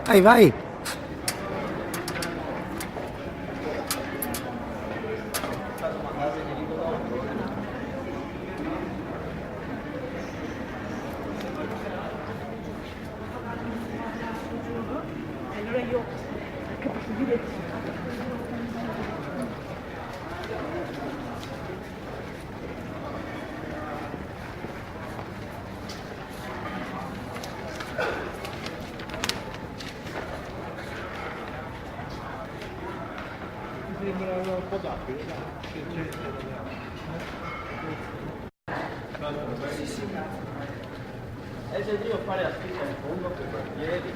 Vai, vai. Allora io capisco dire. Sembra un po' d'acqua, Sì, sì. Se devo fare la spesa in fondo per quartieri.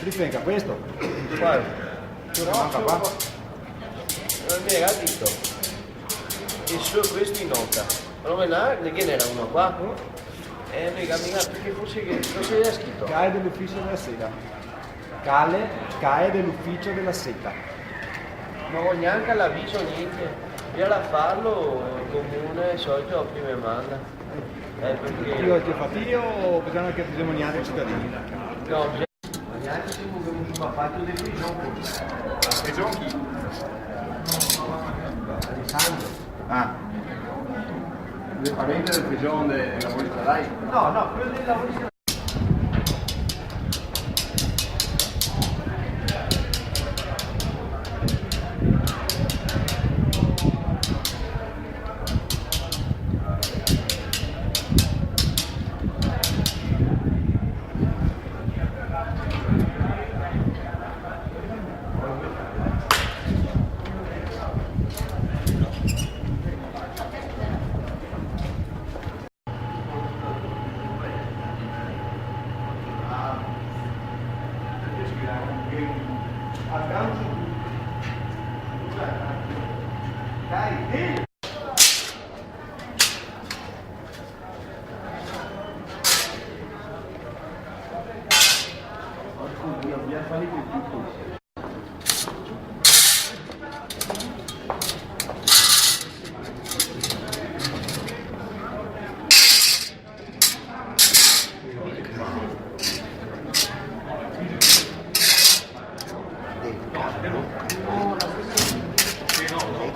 Rifenca questo? Guarda, Cosa manca qua? non mi era detto. E solo questo in nota. Ma là, che n'era uno qua? Mica, perché forse era scritto. CAE dell'ufficio della seta. CAE dell'ufficio della seta. Ma non neanche l'avviso, niente. Io la farlo, il comune, solito a prima manda. Io Perché... ti ho fatto io o bisogna che testimoniare i cittadini? No, neanche se muoviamo sul fatto del prigione. Prigione chi? Alessandro. Ah. Direttamente del prigione della politica dai? No, quello del lavoro. Sì, no, non